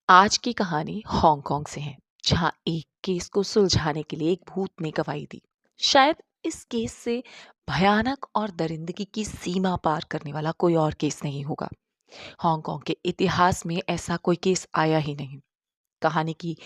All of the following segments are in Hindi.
आज की कहानी हांगकांग से है, जहां एक केस को सुलझाने के लिए एक भूत ने गवाही दी। शायद इस केस से भयानक और दरिंदगी की सीमा पार करने वाला कोई और केस नहीं होगा। हांगकांग के इतिहास में ऐसा कोई केस आया ही नहीं। कहानी की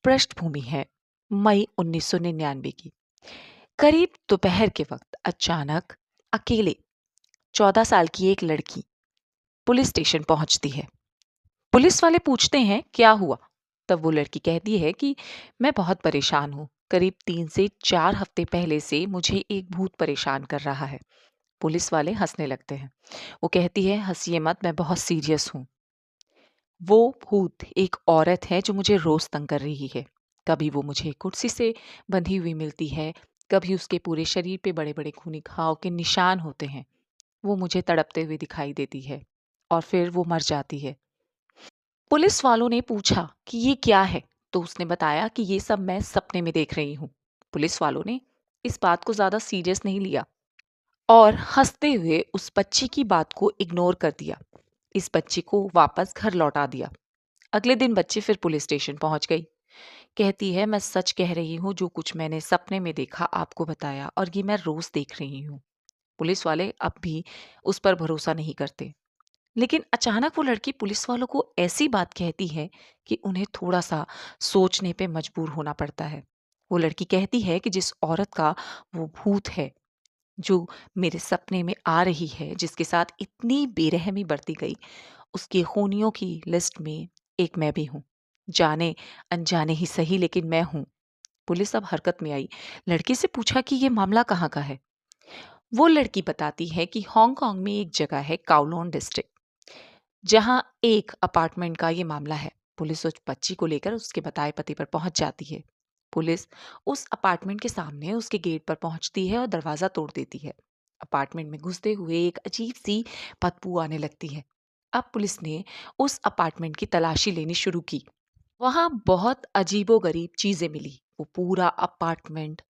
पृष्ठभूमि है मई 1999 की। करीब दोपहर के वक्त अचानक अकेले 14 साल की एक लड़की पुलिस स्टेशन पहुंचती है। पुलिस वाले पूछते हैं क्या हुआ। तब वो लड़की कहती है कि मैं बहुत परेशान हूँ। करीब 3 से 4 हफ्ते पहले से मुझे एक भूत परेशान कर रहा है। पुलिस वाले हंसने लगते हैं। वो कहती है हंसिए मत, मैं बहुत सीरियस हूँ। वो भूत एक औरत है जो मुझे रोज तंग कर रही है। कभी वो मुझे कुर्सी से बंधी हुई मिलती है, कभी उसके पूरे शरीर पे बड़े बड़े खूनी घाव के निशान होते हैं। वो मुझे तड़पते हुए दिखाई देती है और फिर वो मर जाती है। पुलिस वालों ने पूछा कि ये क्या है, तो उसने बताया कि ये सब मैं सपने में देख रही हूँ। पुलिस वालों ने इस बात को ज्यादा सीरियस नहीं लिया और हंसते हुए उस बच्ची की बात को इग्नोर कर दिया। इस बच्ची को वापस घर लौटा दिया। अगले दिन बच्ची फिर पुलिस स्टेशन पहुंच गई। कहती है मैं सच कह रही हूँ, जो कुछ मैंने सपने में देखा आपको बताया और ये मैं रोज देख रही हूँ। पुलिस वाले अब भी उस पर भरोसा नहीं करते। लेकिन अचानक वो लड़की पुलिस वालों को ऐसी बात कहती है कि उन्हें थोड़ा सा सोचने पे मजबूर होना पड़ता है। वो लड़की कहती है कि जिस औरत का वो भूत है, जो मेरे सपने में आ रही है, जिसके साथ इतनी बेरहमी बरती गई, उसके खूनियों की लिस्ट में एक मैं भी हूँ। जाने अनजाने ही सही, लेकिन मैं हूँ। पुलिस अब हरकत में आई। लड़की से पूछा कि ये मामला कहाँ का है। वो लड़की बताती है कि हांगकांग में एक जगह है, काओलोन डिस्ट्रिक्ट, जहां एक अपार्टमेंट का ये मामला है। पुलिस उस बच्ची को लेकर उसके बताए पते पर पहुंच जाती है। पुलिस उस अपार्टमेंट के सामने उसके गेट पर पहुंचती है और दरवाजा तोड़ देती है। अपार्टमेंट में घुसते हुए एक अजीब सी बदबू आने लगती है। अब पुलिस ने उस अपार्टमेंट की तलाशी लेनी शुरू की। वहां बहुत अजीबोगरीब चीजें मिली। वो पूरा अपार्टमेंट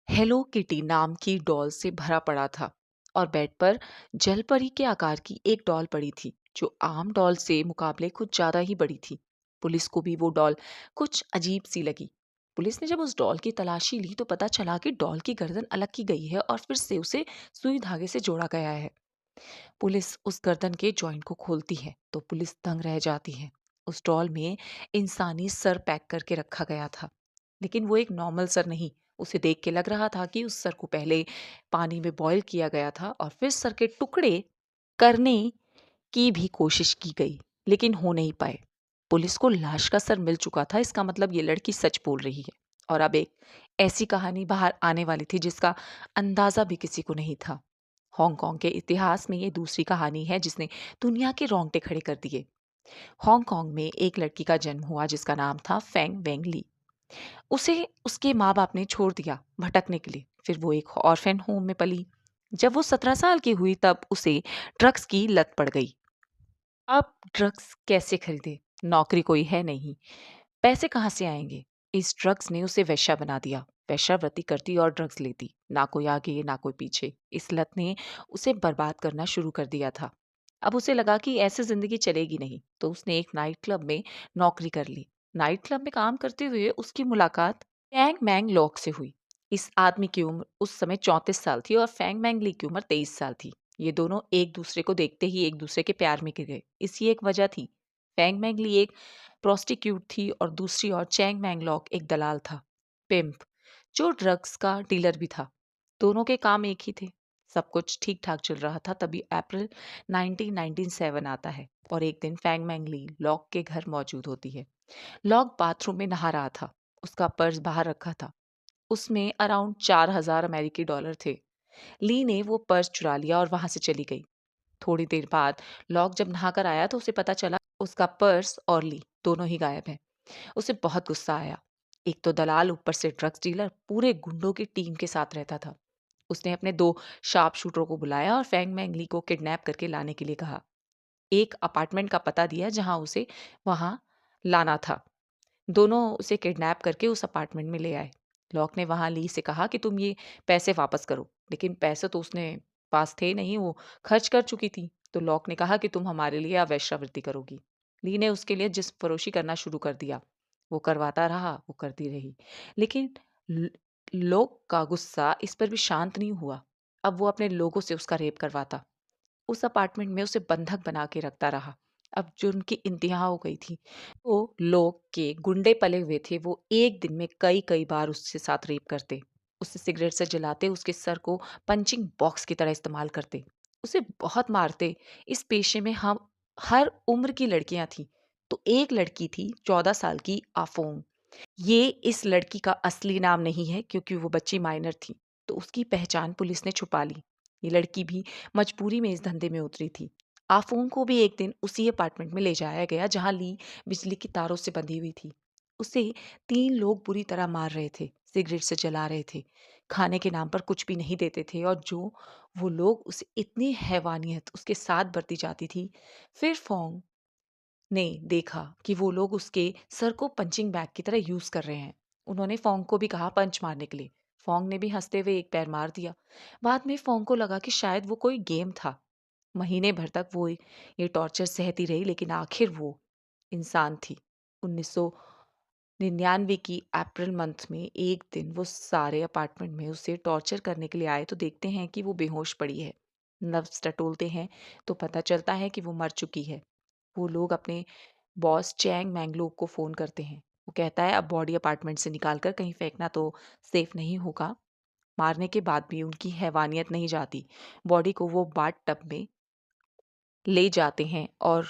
हेलो किटी नाम की डॉल से भरा पड़ा था और बेड पर जलपरी के आकार की एक डॉल पड़ी थी, जो आम डॉल से मुकाबले कुछ ज्यादा ही बड़ी थी। पुलिस को भी वो डॉल कुछ अजीब सी लगी। पुलिस ने जब उस डॉल की तलाशी ली तो पता चला कि डॉल की गर्दन अलग की गई है और फिर से उसे सुई धागे से जोड़ा गया है। पुलिस उस गर्दन के जॉइंट को खोलती है तो पुलिस दंग रह जाती है। उस डॉल में इंसानी सर पैक करके रखा गया था, लेकिन वो एक नॉर्मल सर नहीं। उसे देख के लग रहा था कि उस सर को पहले पानी में बॉईल किया गया था और फिर सर के टुकड़े करने की भी कोशिश की गई, लेकिन हो नहीं पाए। पुलिस को लाश का सर मिल चुका था, इसका मतलब ये लड़की सच बोल रही है। और अब एक ऐसी कहानी बाहर आने वाली थी जिसका अंदाजा भी किसी को नहीं था। हांगकांग के इतिहास में ये दूसरी कहानी है जिसने दुनिया के रोंगटे खड़े कर दिए। हांगकांग में एक लड़की का जन्म हुआ जिसका नाम था फेंग वेंगली। उसे उसके माँ बाप ने छोड़ दिया भटकने के लिए। फिर वो एक ऑर्फेन होम में पली। जब वो 17 साल की हुई तब उसे ड्रग्स की लत पड़ गई। अब ड्रग्स कैसे खरीदे, नौकरी कोई है नहीं, पैसे कहाँ से आएंगे। इस ड्रग्स ने उसे वेश्या बना दिया। वेश्यावृत्ति करती और ड्रग्स लेती, ना कोई आगे ना कोई पीछे। इस लत ने उसे बर्बाद करना शुरू कर दिया था। अब उसे लगा कि ऐसे जिंदगी चलेगी नहीं, तो उसने एक नाइट क्लब में नौकरी कर ली। नाइट क्लब में काम करते हुए उसकी मुलाकात फैंग मैंग लॉक से हुई। इस आदमी की उम्र उस समय 34 साल थी और फैंग मैंग ली की उम्र 23 साल थी। ये दोनों एक दूसरे को देखते ही एक दूसरे के प्यार में गिर गए। इसी एक वजह थी। फैंग मैंग ली एक प्रोस्टिट्यूट थी और दूसरी ओर चैंग मैंगलॉक एक दलाल था, पिम्प, जो ड्रग्स का डीलर भी था। दोनों के काम एक ही थे। सब कुछ ठीक ठाक चल रहा था, तभी अप्रैल 1997 आता है और एक दिन फैंग मैंगली लॉक के घर मौजूद होती है। लॉक बाथरूम में नहा रहा था। उसका पर्स बाहर रखा था। उसमें अराउंड 4,000 अमेरिकी डॉलर थे। ली ने वो पर्स चुरा लिया और वहां से चली गई। थोड़ी देर बाद लॉक जब नहाकर आया तो उसे पता चला उसका पर्स और ली दोनों ही गायब हैं। उसे बहुत गुस्सा आया। एक तो दलाल, ऊपर से ड्रग्स डीलर पूरे गुंडों की टीम के साथ रहता था। उसने अपने 2 शार्प शूटरों को बुलाया और फैंग मैंगली को किडनैप करके लाने के लिए कहा। एक अपार्टमेंट का पता दिया जहां उसे वहां लाना था। दोनों उसे किडनैप करके उस अपार्टमेंट में ले आए। लॉक ने वहां ली से कहा कि तुम ये पैसे वापस करो, लेकिन पैसे तो उसने पास थे नहीं, वो खर्च कर चुकी थी। तो लॉक ने कहा कि तुम हमारे लिए अब वेश्यावृत्ति करोगी। ली ने उसके लिए जिस्म फरोशी करना शुरू कर दिया। वो करवाता रहा, वो करती रही। लेकिन ल लोग का गुस्सा इस पर भी शांत नहीं हुआ। अब वो अपने लोगों से उसका रेप करवाता। उस अपार्टमेंट में उसे बंधक बना के रखता रहा। अब जुर्म की इंतहा हो गई थी। वो लोग के गुंडे पले हुए थे। वो एक दिन में कई-कई बार उसके साथ रेप करते। उसे सिगरेट से जलाते, उसके सर को पंचिंग बॉक्स की तरह इस्तेमाल करते। उसे बहुत मारते। इस पेशे में हम हर उम्र की लड़कियां थीं। तो एक लड़की थी 14 साल की आफोंग। ये इस लड़की का असली नाम नहीं है क्योंकि वो बच्ची माइनर थी, तो उसकी पहचान पुलिस ने छुपा ली। ये लड़की भी मजबूरी में इस धंधे में उतरी थी। आफोंग को भी एक दिन उसी अपार्टमेंट में ले जाया गया जहां ली बिजली की तारों से बंधी हुई थी। उसे 3 लोग बुरी तरह मार रहे थे, सिगरेट से जला रहे थे, खाने के नाम पर कुछ भी नहीं देते थे, और जो वो लोग उसे इतनी हैवानियत उसके साथ बरती जाती थी। फिर फोंग ने देखा कि वो लोग उसके सर को पंचिंग बैग की तरह यूज कर रहे हैं। उन्होंने फोंग को भी कहा पंच मारने के लिए। फोंग ने भी हंसते हुए एक पैर मार दिया। बाद में फोंग को लगा कि शायद वो कोई गेम था। महीने भर तक वो ये टॉर्चर सहती रही, लेकिन आखिर वो इंसान थी। 1999 की अप्रैल मंथ में एक दिन वो सारे अपार्टमेंट में उसे टॉर्चर करने के लिए आए तो देखते हैं कि वो बेहोश पड़ी है। नर्व्स टटोलते हैं तो पता चलता है कि वो मर चुकी है। वो लोग अपने बॉस चैंग मैंगलोक को फोन करते हैं। वो कहता है अब बॉडी अपार्टमेंट से निकालकर कहीं फेंकना तो सेफ नहीं होगा। मारने के बाद भी उनकी हैवानियत नहीं जाती। बॉडी को वो बाथ टब में ले जाते हैं और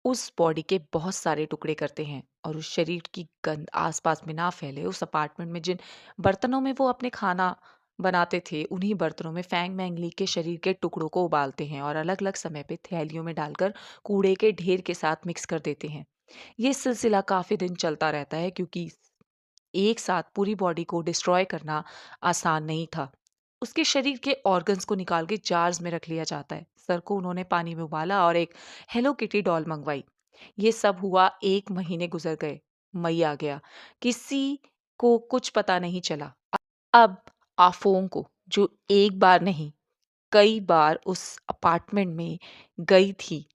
उस बॉडी के बहुत सारे टुकड़े करते हैं, और उस शरीर की गंध आसपास में ना फैले उस अपार्टमेंट में जिन बर्तनों में वो अपने खाना बनाते थे, उन्हीं बर्तनों में फैंग मैंगली के शरीर के टुकड़ों को उबालते हैं और अलग अलग समय पे थैलियों में डालकर कूड़े के ढेर के साथ मिक्स कर देते हैं। ये सिलसिला काफी दिन चलता रहता है क्योंकि एक साथ पूरी बॉडी को डिस्ट्रॉय करना आसान नहीं था। उसके शरीर के ऑर्गन्स को निकाल के जार्स में रख लिया जाता है। सर को उन्होंने पानी में उबाला और एक हेलो किटी डॉल मंगवाई। ये सब हुआ, 1 महीने गुजर गए। मई आ गया। किसी को कुछ पता नहीं चला। अब आफोंग को, जो एक बार नहीं कई बार उस अपार्टमेंट में गई थी,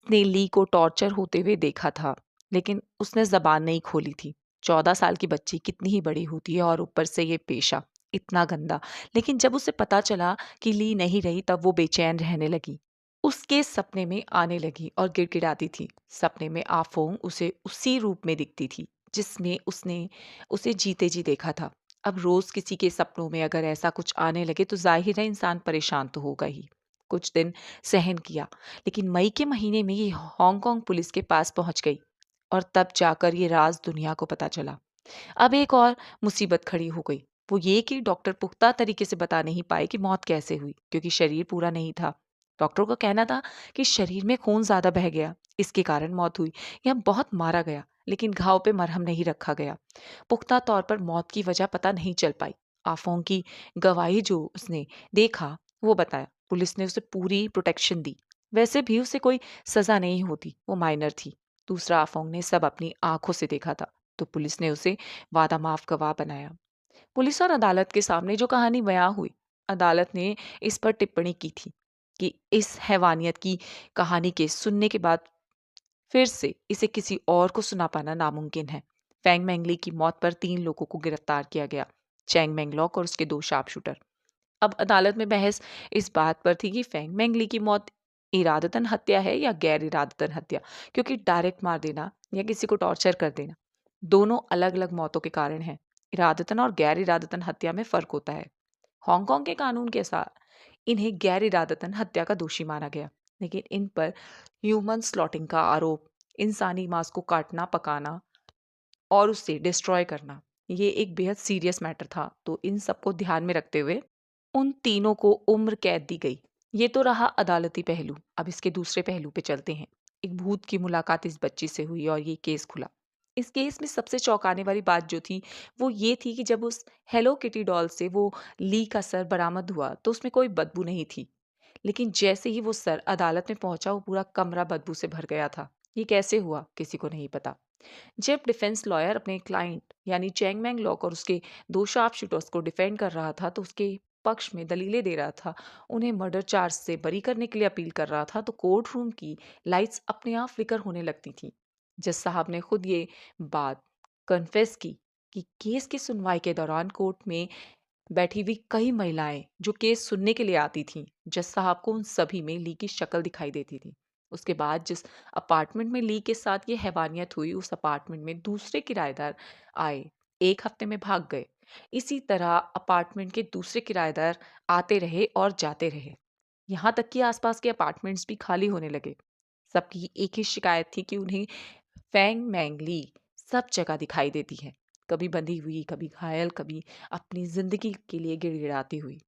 ने ली को टॉर्चर होते हुए देखा था, लेकिन उसने जबान नहीं खोली थी। 14 साल की बच्ची कितनी ही बड़ी होती है, और ऊपर से ये पेशा इतना गंदा। लेकिन जब उसे पता चला कि ली नहीं रही, तब वो बेचैन रहने लगी। उसके सपने में आने लगी और गिड़गिड़ाती थी। सपने में आफोंग उसे उसी रूप में दिखती थी जिसमें उसने उसे जीते जी देखा था। अब रोज किसी के सपनों में अगर ऐसा कुछ आने लगे तो जाहिर है इंसान परेशान तो होगा ही। कुछ दिन सहन किया, लेकिन मई के महीने में ये हांगकांग पुलिस के पास पहुंच गई, और तब जाकर ये राज दुनिया को पता चला। अब एक और मुसीबत खड़ी हो गई। वो ये कि डॉक्टर पुख्ता तरीके से बता नहीं पाए कि मौत कैसे हुई, क्योंकि शरीर पूरा नहीं था। डॉक्टरों का कहना था कि शरीर में खून ज्यादा बह गया, इसके कारण मौत हुई, या बहुत मारा गया, लेकिन घाव पे मरहम नहीं रखा गया। पुख्ता तौर पर मौत की वजह पता नहीं चल पाई। आफों की गवाही जो उसने देखा वो बताया। पुलिस ने उसे पूरी प्रोटेक्शन दी। वैसे भी उसे कोई सजा नहीं होती, वो माइनर थी। दूसरा आफोंग ने सब अपनी आंखों से देखा था, तो पुलिस ने उसे वादा माफ गवाह बनाया। पुलिस और अदालत के सामने जो कहानी बयां हुई, अदालत ने इस पर टिप्पणी की थी कि इस हैवानियत की कहानी के सुनने के बाद फिर से इसे किसी और को सुना पाना नामुमकिन है। फैंग मैंगली की मौत पर 3 लोगों को गिरफ्तार किया गया, चैंग मैंगलॉक और उसके 2 शार्प शूटर। अब अदालत में बहस इस बात पर थी कि फेंग मेंगली की मौत इरादतन हत्या है या गैर इरादतन हत्या, क्योंकि डायरेक्ट मार देना या किसी को टॉर्चर कर देना दोनों अलग अलग मौतों के कारण हैं। इरादतन और गैर इरादतन हत्या में फर्क होता है। हांगकांग के कानून के साथ इन्हें गैर इरादतन हत्या का दोषी माना गया, लेकिन इन पर ह्यूमन स्लॉटिंग का आरोप, इंसानी मांस को काटना, पकाना और उससे डिस्ट्रॉय करना, ये एक बेहद सीरियस मैटर था। तो इन सबको ध्यान में रखते हुए उन तीनों को उम्र कैद दी गई। ये तो रहा अदालती पहलू। अब इसके दूसरे पहलू पे चलते हैं। एक भूत की मुलाकात इस बच्ची से हुई और ये केस खुला। इस केस में सबसे चौंकाने वाली बात जो थी वो ये थी कि जब उस हेलो किटी डॉल से वो ली का सर बरामद हुआ तो उसमें कोई बदबू नहीं थी। लेकिन जैसे ही वो सर अदालत में पहुंचा, वो पूरा कमरा बदबू से भर गया था। ये कैसे हुआ किसी को नहीं पता। जब डिफेंस लॉयर अपने क्लाइंट यानी चैंग मैंग लॉक और उसके 2 शार्प शूटर्स को डिफेंड कर रहा था, तो उसके पक्ष में दलीलें दे रहा था, उन्हें मर्डर चार्ज से बरी करने के लिए अपील कर रहा था, तो कोर्ट रूम की लाइट्स अपने आप फ्लिकर होने लगती थी। जज साहब ने खुद ये बात कन्फेस की कि केस की सुनवाई के दौरान कोर्ट में बैठी हुई कई महिलाएं जो केस सुनने के लिए आती थीं, जज साहब को उन सभी में ली की शक्ल दिखाई देती थी। उसके बाद जिस अपार्टमेंट में ली के साथ ये हैवानियत हुई, उस अपार्टमेंट में दूसरे किराएदार आए, 1 हफ्ते में भाग गए। इसी तरह अपार्टमेंट के दूसरे किराएदार आते रहे और जाते रहे, यहाँ तक कि आसपास के अपार्टमेंट्स भी खाली होने लगे। सबकी एक ही शिकायत थी कि उन्हें फैंग मैंगली सब जगह दिखाई देती है, कभी बंधी हुई, कभी घायल, कभी अपनी जिंदगी के लिए गिड़गिड़ाती हुई।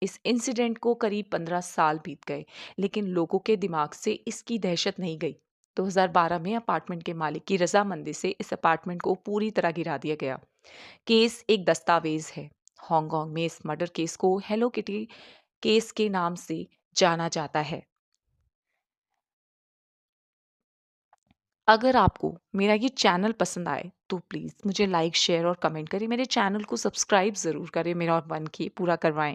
इस इंसिडेंट को करीब 15 साल बीत गए, लेकिन लोगों के दिमाग से इसकी दहशत नहीं गई। 2012 में अपार्टमेंट के मालिक की रजामंदी से इस अपार्टमेंट को पूरी तरह गिरा दिया गया। केस एक दस्तावेज है। हांगकांग में इस मर्डर केस को हेलो किटी केस के नाम से जाना जाता है। अगर आपको मेरा ये चैनल पसंद आए तो प्लीज़ मुझे लाइक, शेयर और कमेंट करें। मेरे चैनल को सब्सक्राइब ज़रूर करें, मेरा मन की पूरा करवाएं।